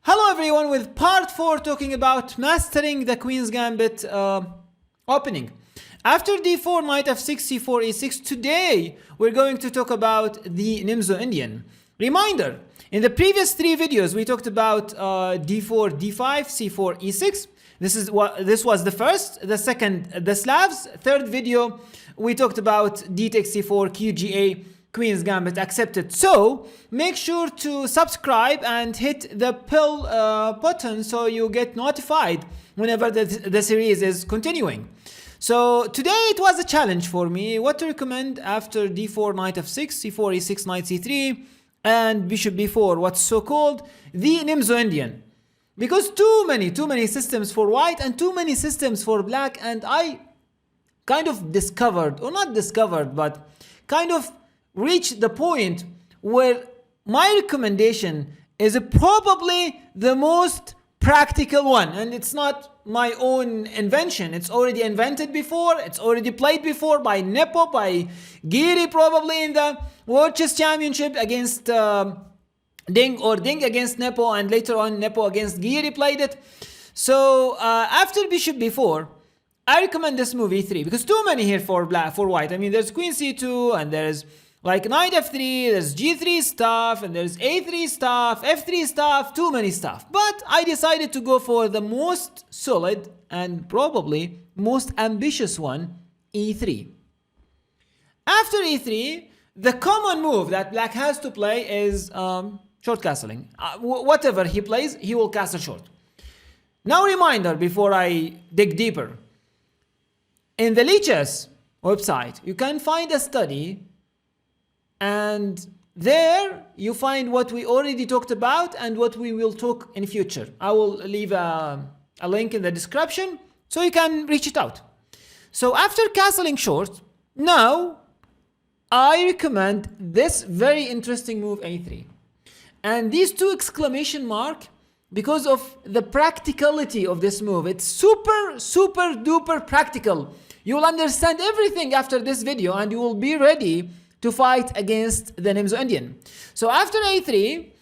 Hello everyone, with part 4 talking about mastering the Queen's Gambit opening. After d4, knight f6, c4, e6, today we're going to talk about the Nimzo-Indian. Reminder, in the previous 3 videos we talked about d4, d5, c4, e6. This was the first, the second, the Slavs. Third video we talked about d takes c4, qga, Queen's Gambit accepted. So make sure to subscribe and hit the bell button so you get notified whenever the series is continuing. So today it was a challenge for me what to recommend after d4, knight f6, c4, e6, knight c3, and bishop b4, what's so called the Nimzo-Indian. Because too many systems for white and too many systems for black, and I kind of discovered, or not discovered, but kind of reach the point where my recommendation is probably the most practical one, and it's not my own invention. It's already invented before, it's already played before by Nepo, by Giri, probably in the World Chess Championship against Ding, or Ding against Nepo, and later on Nepo against Giri played it. So after bishop b4, I recommend this move e3, because too many here for white. I mean, there's queen c2, and there's like knight f3, there's g3 stuff, and there's a3 stuff, f3 stuff, too many stuff. But I decided to go for the most solid and probably most ambitious one, e3. After e3, the common move that black has to play is short castling. Whatever he plays, he will castle short. Now reminder before I dig deeper. In the Lichess website, you can find a study, and there you find what we already talked about and what we will talk in future. I will leave a link in the description so you can reach it out. So after castling short, now I recommend this very interesting move a3. And these two exclamation mark, because of the practicality of this move. It's super duper practical. You will understand everything after this video, and you will be ready to fight against the Nimzo-Indian. So after a3,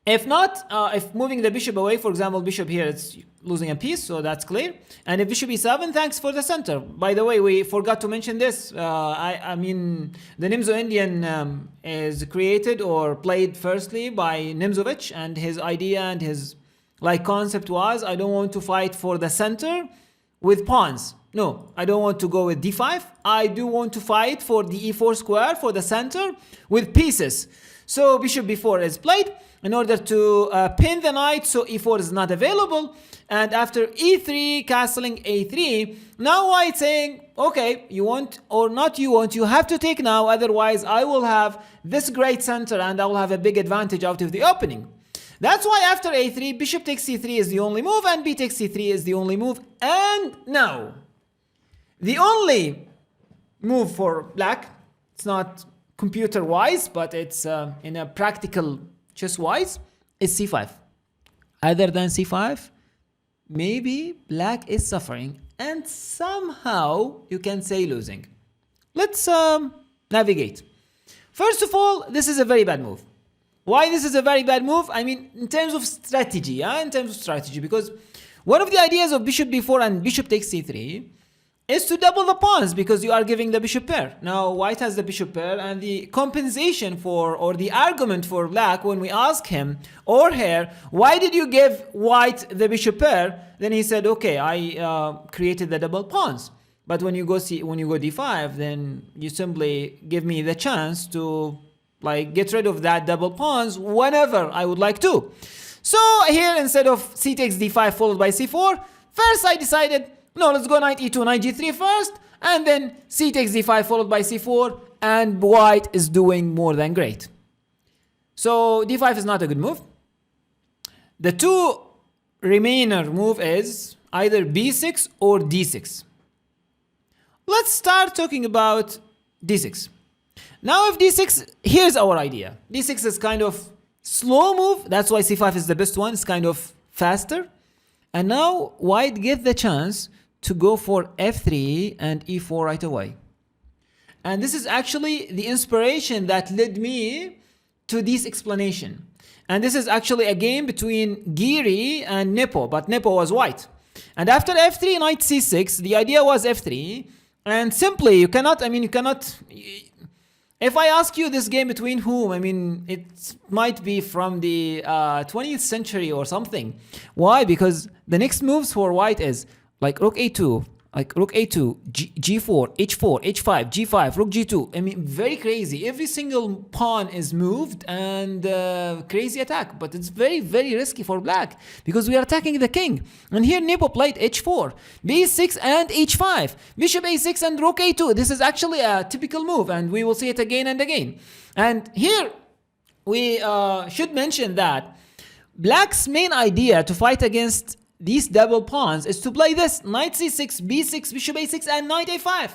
if moving the bishop away, for example, bishop here, it's losing a piece, so that's clear. And if bishop e7, thanks for the center. By the way, we forgot to mention this. I mean, the Nimzo-Indian is created or played firstly by Nimzovich, and his idea and his concept was, I don't want to fight for the center with pawns. No, I don't want to go with d5. I do want to fight for the e4 square, for the center, with pieces. So bishop b4 is played in order to pin the knight, so e4 is not available. And after e3, castling a3, now white saying, okay, you want or not you want, you have to take now, otherwise I will have this great center and I will have a big advantage out of the opening. That's why after a3, bishop takes c3 is the only move, and b takes c3 is the only move. And now, the only move for black, it's not computer-wise, but it's in a practical chess-wise, is c5. Other than c5, maybe black is suffering, and somehow you can say losing. Let's navigate. First of all, this is a very bad move. Why this is a very bad move? I mean, in terms of strategy, because one of the ideas of bishop b4 and bishop takes c3 is to double the pawns, because you are giving the bishop pair. Now white has the bishop pair, and the compensation for, or the argument for black, when we ask him or her, why did you give white the bishop pair? Then he said, okay, I created the double pawns. But when you go d5, then you simply give me the chance to get rid of that double pawns whenever I would like to. So here, instead of c takes d5 followed by c4, first I decided, no, let's go knight e2, knight g3 first, and then c takes d5 followed by c4, and white is doing more than great. So d5 is not a good move. The two remainder move is either b6 or d6. Let's start talking about d6. Now if d6, here's our idea. d6 is kind of slow move, that's why c5 is the best one, it's kind of faster. And now white gets the chance to go for f3 and e4 right away. And this is actually the inspiration that led me to this explanation. And this is actually a game between 𝒁𝒑 and 𝒁𝒂, but 𝒁𝒂 was white. And after f3, knight c6, the idea was f3. And simply, you cannot, if I ask you this game between whom, it might be from the 20th century or something. Why? Because the next moves for white is like rook a2, g4, h4, h5, g5, rook g2. Very crazy. Every single pawn is moved and crazy attack. But it's very, very risky for black because we are attacking the king. And here 𝒁𝒂 played h4, b6 and h5, bishop a6 and rook a2. This is actually a typical move and we will see it again and again. And here we should mention that black's main idea to fight against these double pawns is to play this knight c6, b6, bishop a6 and knight a5.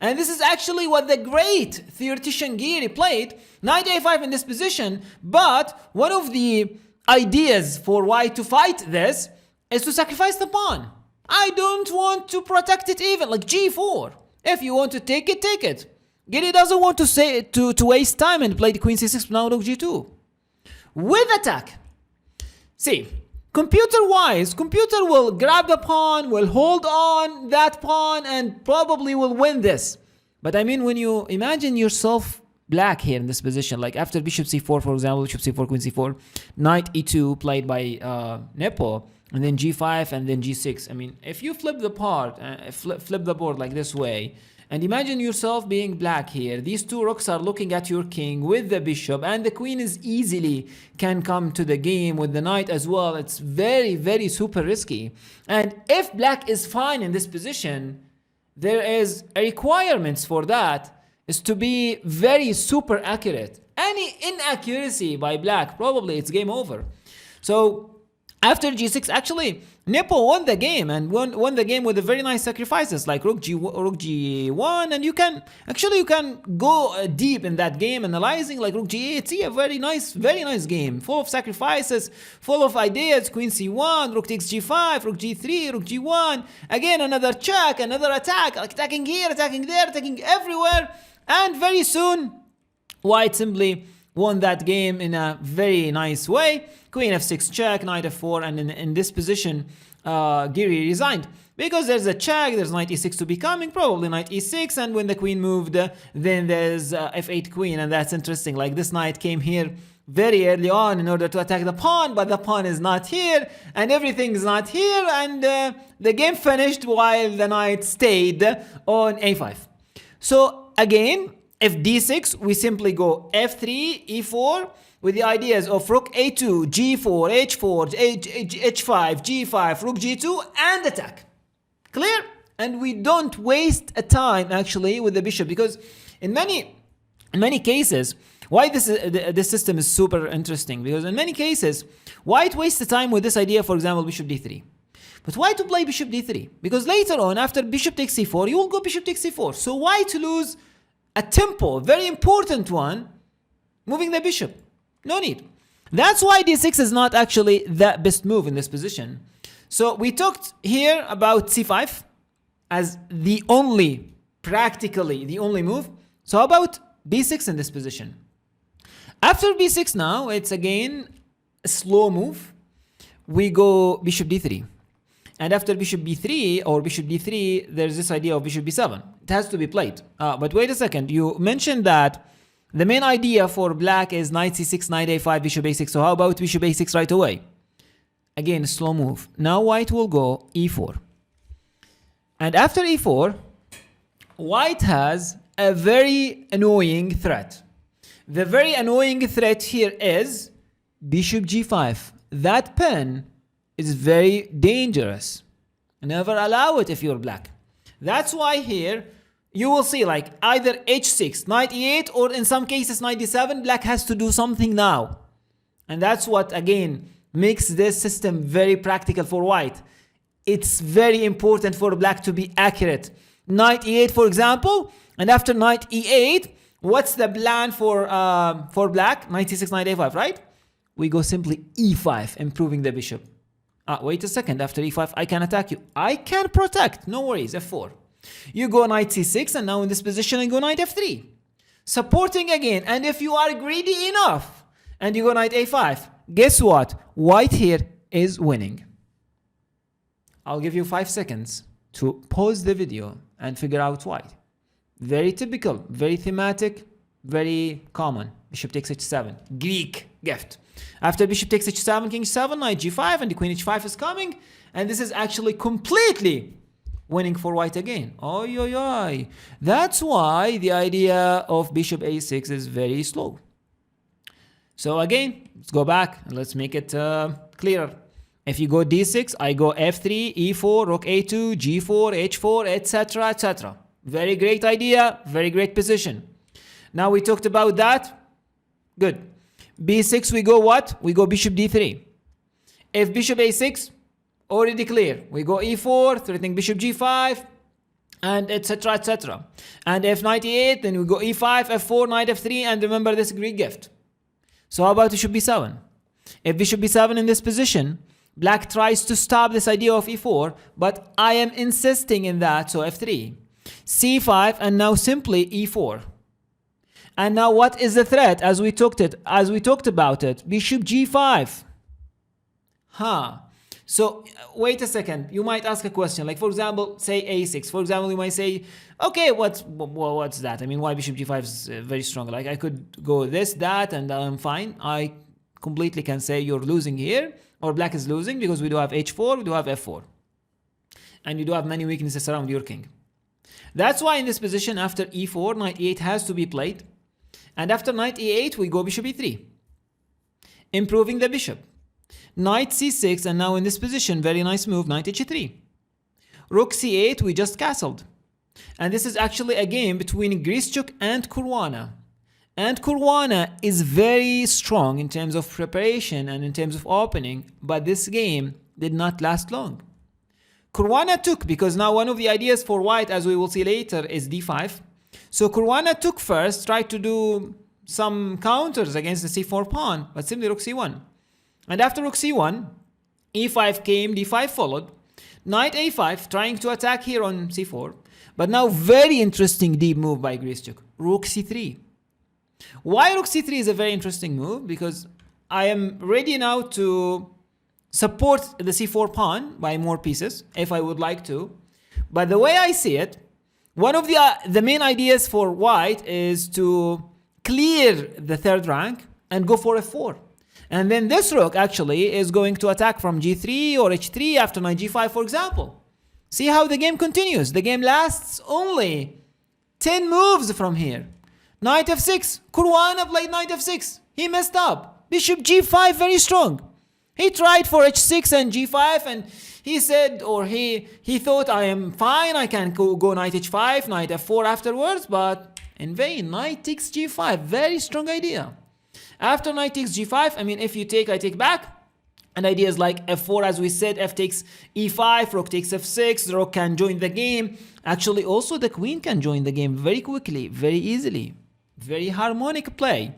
And this is actually what the great theoretician 𝒁𝒑 played, knight a5 in this position. But one of the ideas for white to fight this is to sacrifice the pawn. I don't want to protect it even, like g4. If you want to take it, take it. 𝒁𝒑 doesn't want to say to waste time and play the queen c6, now rook g2. With attack. See, computer-wise, computer will grab the pawn, will hold on that pawn, and probably will win this. But when you imagine yourself black here in this position, like after bishop c4, for example, bishop c4, queen c4, knight e2 played by 𝒁𝒂, and then g5, and then g6. If you flip the board like this way, and imagine yourself being black here. These two rooks are looking at your king with the bishop, and the queen is easily can come to the game with the knight as well. It's very, very super risky. And if black is fine in this position, there is a requirements for that is to be very super accurate. Any inaccuracy by black, probably it's game over. So after g6, actually, 𝒁𝒂 won the game and won the game with the very nice sacrifices like rook g1, and you can go deep in that game analyzing like rook g8. See, a very nice game, full of sacrifices, full of ideas. Queen c1, rook takes g5, rook g3, rook g1. Again, another check, another attack, like attacking here, attacking there, attacking everywhere, and very soon, white simply won that game in a very nice way. Queen f6 check, knight f4, and in this position, 𝒁𝒑 resigned. Because there's a check, there's knight e6 to be coming, probably knight e6, and when the queen moved, then there's f8 queen, and that's interesting. Like this knight came here very early on in order to attack the pawn, but the pawn is not here, and everything is not here, and the game finished while the knight stayed on a5. So again, if d6, we simply go f3, e4, with the ideas of rook a2, g4, h4, h5, g5, rook g2, and attack. Clear? And we don't waste a time actually with the bishop, because in many cases, why this system is super interesting, because in many cases, white wastes the time with this idea, for example, bishop d3. But why to play bishop d3? Because later on, after bishop takes c4, you will go bishop takes c4. So why to lose a tempo, very important one, moving the bishop? No need. That's why d6 is not actually the best move in this position. So we talked here about c5 as practically the only move. So how about b6 in this position? After b6 now, it's again a slow move. We go bishop d3. And after bishop b3 or bishop d3, there's this idea of bishop b7. It has to be played. But wait a second. You mentioned that the main idea for black is knight c6, knight a5, bishop a6. So how about bishop a6 right away? Again, a slow move. Now white will go e4. And after e4, white has a very annoying threat. The very annoying threat here is bishop g5. That pen is very dangerous. Never allow it if you're black. That's why here you will see like either h6, knight e8, or in some cases knight d7. Black has to do something now. And that's what again makes this system very practical for white. It's very important for black to be accurate. Knight e8, for example, and after knight e8, what's the plan for black? Knight c6, knight a5, right? We go simply e5, improving the bishop. Wait a second, after e5, I can attack you. I can protect, no worries, f4. You go knight c6, and now in this position, I go knight f3. Supporting again, and if you are greedy enough, and you go knight a5, guess what? White here is winning. I'll give you 5 seconds to pause the video and figure out why. Very typical, very thematic, very common. Bishop takes h7. Greek gift. After bishop takes h7, king h7, knight g5, and the queen h5 is coming. And this is actually completely winning for white again. Oy, oy, oy. That's why the idea of bishop a6 is very slow. So again, let's go back and let's make it clearer. If you go d6, I go f3, e4, rook a2, g4, h4, etc., etc. Very great idea, very great position. Now we talked about that. Good. b6, we go what? We go bishop d3. If bishop a6, already clear. We go e4, threatening bishop g5, and etc., etc. And if knight e8, then we go e5, f4, knight f3, and remember this Greek gift. So how about bishop b7? If bishop b7 in this position, black tries to stop this idea of e4, but I am insisting in that, so f3. c5, and now simply e4. And now what is the threat as we talked about it? Bishop g5. So wait a second. You might ask a question, like for example, say a6. For example, you might say, okay, what's that? I mean, why bishop g5 is very strong? Like I could go this, that, and I'm fine. I completely can say you're losing here, or black is losing because we do have h4, we do have f4, and you do have many weaknesses around your king. That's why in this position, after e4, knight e8 has to be played. And after knight e8, we go bishop e3, improving the bishop. Knight c6, and now in this position, very nice move, knight h3. Rook c8, we just castled. And this is actually a game between 𝒁𝒆𝒐 and 𝒁𝒂𝒏. And 𝒁𝒂𝒏 is very strong in terms of preparation and in terms of opening, but this game did not last long. 𝒁𝒂𝒏 took, because now one of the ideas for white, as we will see later, is d5. So 𝒁𝒂𝒏 took first, tried to do some counters against the c4 pawn, but simply rook c1. And after rook c1, e5 came, d5 followed. Knight a5, trying to attack here on c4. But now very interesting deep move by 𝒁𝒆𝒐. Rook c3. Why rook c3 is a very interesting move? Because I am ready now to support the c4 pawn by more pieces, if I would like to. But the way I see it, one of the main ideas for white is to clear the third rank and go for f4. And then this rook actually is going to attack from g3 or h3 after knight g5, for example. See how the game continues. The game lasts only 10 moves from here. Knight f6. 𝒁𝒂𝒏 played knight f6. He messed up. Bishop g5, very strong. He tried for h6 and g5, and he said, or he thought, I am fine, I can go knight h5, knight f4 afterwards, but in vain. Knight takes g5, very strong idea. After knight takes g5, I mean, if you take, I take back. And ideas like f4, as we said, f takes e5, rook takes f6, the rook can join the game. Actually, also the queen can join the game very quickly, very easily. Very harmonic play.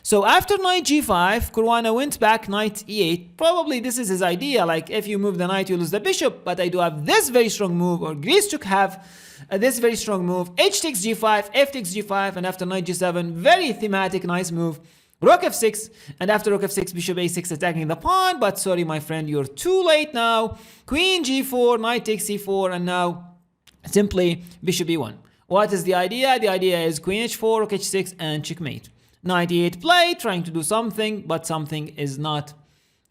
So after knight g5, 𝒁𝒂𝒏 went back knight e8. Probably this is his idea, like if you move the knight, you lose the bishop. But I do have this very strong move, or 𝒁𝒆𝒐 have this very strong move. H takes g5, f takes g5, and after knight g7, very thematic, nice move. Rook f6, and after rook f6, bishop a6 attacking the pawn. But sorry, my friend, you're too late now. Queen g4, knight takes c4, and now simply bishop e1. What is the idea? The idea is queen h4, rook h6, and checkmate. Knight e8 play, trying to do something, but something is not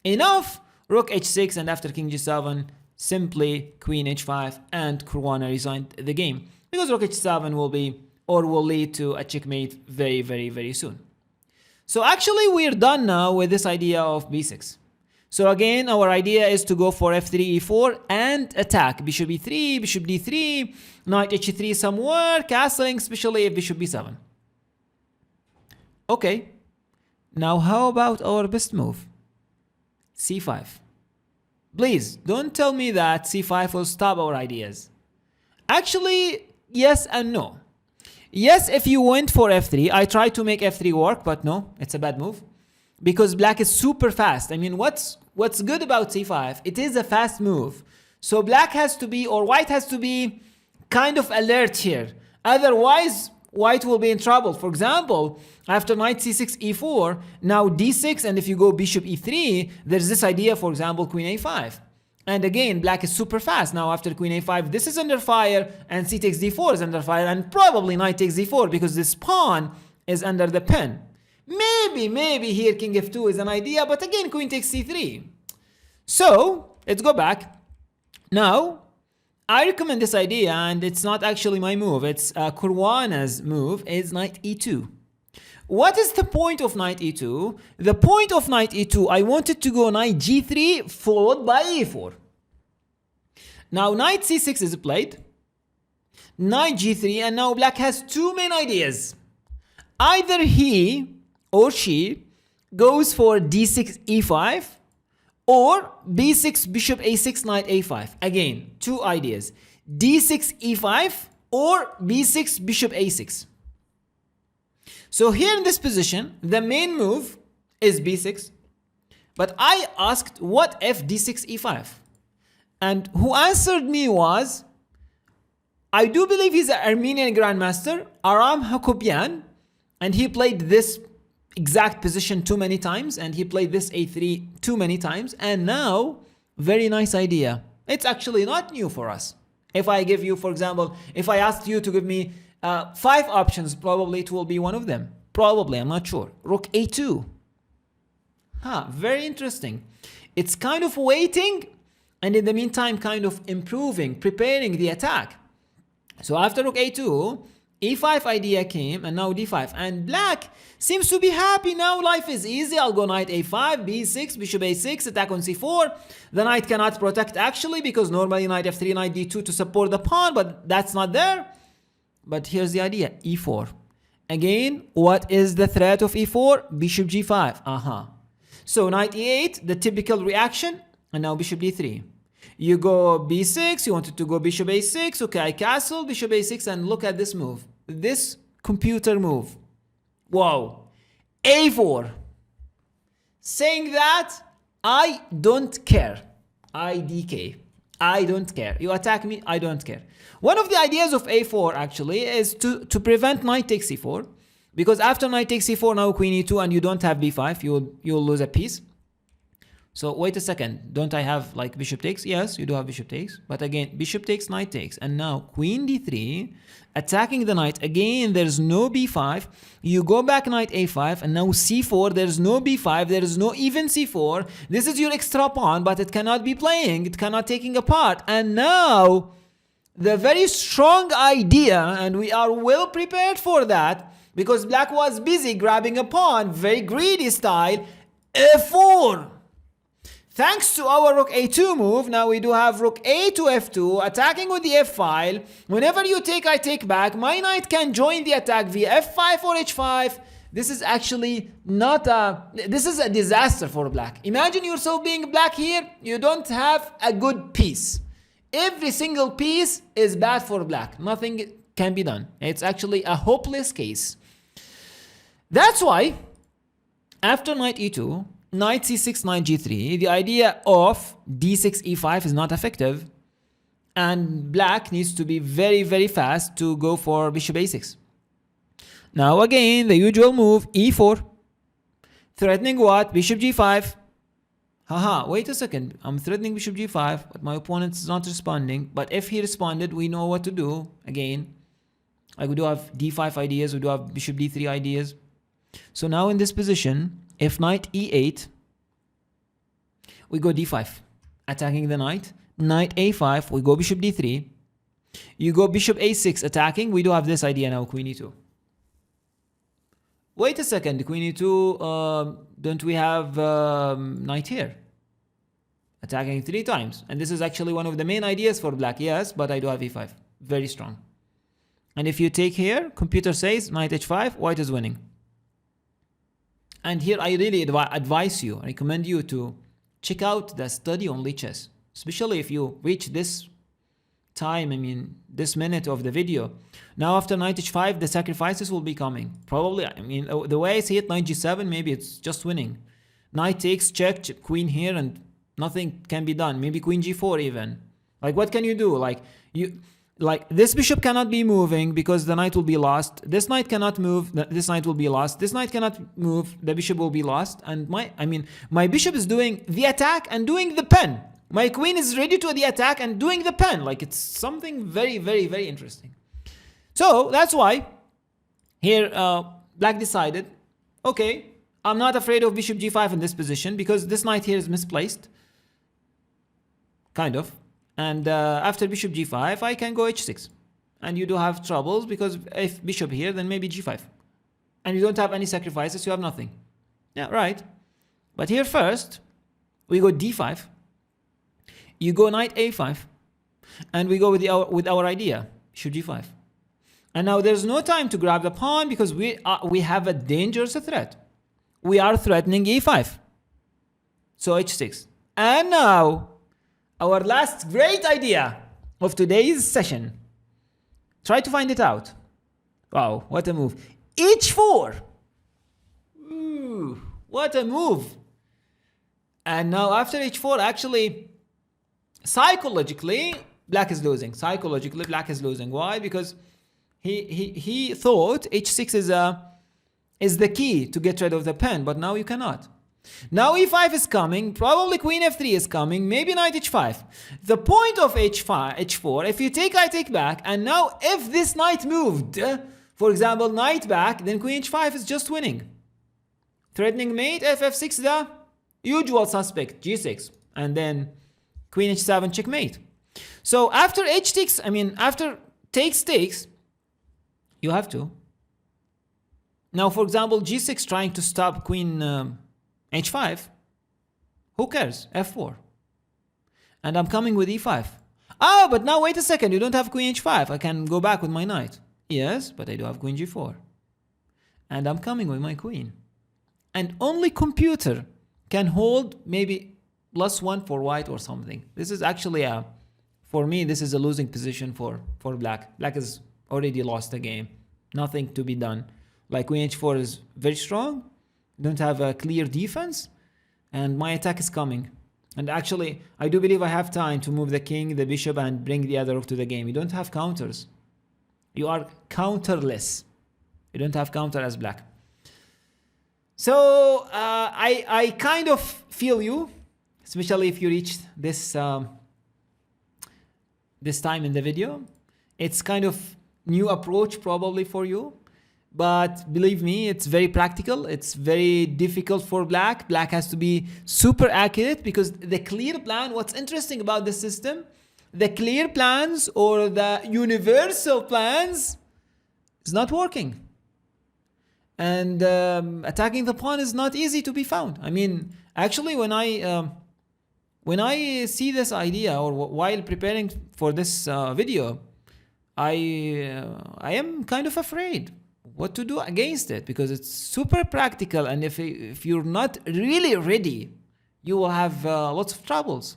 enough. Rook h6, and after king g7, simply queen h5, and 𝒁𝒂𝒏 resigned the game. Because rook h7 will be, or will lead to a checkmate very, very, very soon. So actually, we're done now with this idea of b6. So again, our idea is to go for f3, e4, and attack. Bishop e3, bishop d3, knight h3 somewhere, castling, especially if bishop b7. Okay, now how about our best move? c5. Please, don't tell me that c5 will stop our ideas. Actually, yes and no. Yes, if you went for f3, I tried to make f3 work, but no, it's a bad move. Because black is super fast. I mean, what's good about c5? It is a fast move. So black has to be, or white has to be kind of alert here. Otherwise, white will be in trouble. For example, after knight c6, e4, now d6, and if you go bishop e3, there's this idea, for example, queen a5. And again, black is super fast. Now after queen a5, this is under fire, and c takes d4 is under fire, and probably knight takes d4 because this pawn is under the pin. Maybe here king f2 is an idea, but again, queen takes c3. So let's go back. Now, I recommend this idea, and it's not actually my move. It's Caruana's move, is knight e2. What is the point of knight e2? The point of knight e2, I wanted to go knight g3 followed by e4. Now knight c6 is played, knight g3, and now black has two main ideas. Either he or she goes for d6 e5, or b6 bishop a6 knight a5. Again, two ideas, d6 e5 or b6 bishop a6. So here in this position, the main move is b6, but I asked what if d6 e5, and who answered me was, I do believe he's an Armenian grandmaster, Aram Hakobian, and he played this exact position too many times, and he played this a3 too many times, and now, very nice idea. It's actually not new for us. If I give you, for example, if I asked you to give me 5 options, probably it will be one of them. Probably, I'm not sure. Rook a2. Very interesting. It's kind of waiting, and in the meantime, kind of improving, preparing the attack. So after rook a2, e5 idea came, and now d5. And black seems to be happy now. Life is easy. I'll go knight a5, b6, bishop a6, attack on c4. The knight cannot protect actually, because normally knight f3, knight d2 to support the pawn, but that's not there. But here's the idea, e4. Again, what is the threat of e4? Bishop g5. So knight e8, the typical reaction, and now bishop d3. You go b6, you wanted to go bishop a6, okay, I castle, bishop a6, and look at this move. This computer move. Wow. a4. Saying that, I don't care. IDK. I don't care. You attack me, I don't care. One of the ideas of a4 actually is to prevent knight takes c4. Because after knight takes c4, now queen e2, and you don't have b5, you'll lose a piece. So wait a second, don't I have like bishop takes? Yes, you do have bishop takes, but again, bishop takes, knight takes, and now queen d3, attacking the knight. Again, there's no b5, you go back knight a5, and now c4, there's no b5, there is no even c4. This is your extra pawn, but it cannot be playing, it cannot taking apart. And now, the very strong idea, and we are well prepared for that, because black was busy grabbing a pawn, very greedy style, f4. Thanks to our rook a2 move, now we do have rook a to f2, attacking with the f file. Whenever you take, I take back. My knight can join the attack via f5 or h5. This is actually not this is a disaster for black. Imagine yourself being black here, you don't have a good piece. Every single piece is bad for black. Nothing can be done. It's actually a hopeless case. That's why, after knight e2, knight c6, knight g3, the idea of d6, e5 is not effective, and black needs to be very, very fast to go for bishop a6. Now again, the usual move, e4, threatening what? Bishop g5. Wait a second, I'm threatening bishop g5, but my opponent is not responding. But if he responded, we know what to do. Again, like we do have d5 ideas, we do have bishop d3 ideas. So now in this position, if knight e8, we go d5, attacking the knight. Knight a5, we go bishop d3. You go bishop a6, attacking. We do have this idea now, queen e2. Wait a second, queen e2, don't we have knight here? Attacking 3 times. And this is actually one of the main ideas for black. Yes, but I do have e5. Very strong. And if you take here, computer says knight h5, white is winning. And here I really advise you, recommend you to check out the study on chess, especially if you reach this time, this minute of the video. Now after knight h5, the sacrifices will be coming. Probably, the way I see it, knight g7, maybe it's just winning. Knight takes, check, queen here, and nothing can be done. Maybe queen g4 even. Like, what can you do? Like, like this bishop cannot be moving because the knight will be lost. This knight cannot move. This knight will be lost. This knight cannot move. The bishop will be lost. And my bishop is doing the attack and doing the pen. My queen is ready to the attack and doing the pen. Like, it's something very, very, very interesting. So that's why here black decided, okay, I'm not afraid of bishop g5 in this position because this knight here is misplaced. Kind of. And after bishop g5, I can go h6. And you do have troubles because if bishop here, then maybe g5. And you don't have any sacrifices, you have nothing. Yeah, right. But here first, we go d5. You go knight a5. And we go with our idea, bishop g5. And now there's no time to grab the pawn because we have a dangerous threat. We are threatening e5. So h6. And now, our last great idea of today's session. Try to find it out. Wow, what a move. h4. Ooh, what a move. And now after h4, actually, psychologically, black is losing. Psychologically, black is losing. Why? Because he thought h6 is the key to get rid of the pen, but now you cannot. Now e5 is coming, probably queen f3 is coming, maybe knight h5. The point of h4, if you take, I take back, and now if this knight moved, for example, knight back, then queen h5 is just winning. Threatening mate, ff6, the usual suspect, g6, and then queen h7 checkmate. So after h6, after takes, you have to. Now, for example, g6 trying to stop queen h5, who cares? f4. And I'm coming with e5. Ah, but now wait a second, you don't have queen h5. I can go back with my knight. Yes, but I do have queen g4. And I'm coming with my queen. And only computer can hold maybe +1 for white or something. This is actually for me, this is a losing position for black. Black has already lost the game. Nothing to be done. Like queen h4 is very strong. Don't have a clear defense, and my attack is coming. And actually, I do believe I have time to move the king, the bishop, and bring the other rook to the game. You don't have counters. You are counterless. You don't have counter as black. So I kind of feel you, especially if you reached this this time in the video. It's kind of new approach probably for you. But believe me, it's very practical. It's very difficult for black. Black has to be super accurate because the clear plan, what's interesting about the system, the clear plans or the universal plans is not working. And attacking the pawn is not easy to be found. Actually, when I see this idea or while preparing for this video, I am kind of afraid what to do against it because it's super practical, and if you're not really ready, you will have lots of troubles.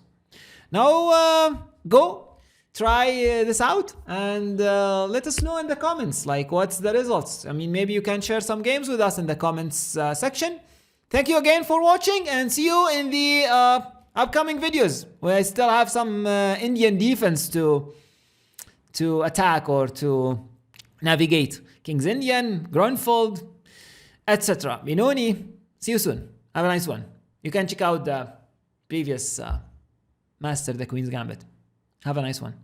Now go try this out and let us know in the comments, like, what's the results. Maybe you can share some games with us in the comments section. Thank you again for watching, and see you in the upcoming videos where I still have some Indian defense to attack or to navigate. King's Indian, Grunfeld, etc. Binoni. See you soon. Have a nice one. You can check out the previous Master the Queen's Gambit. Have a nice one.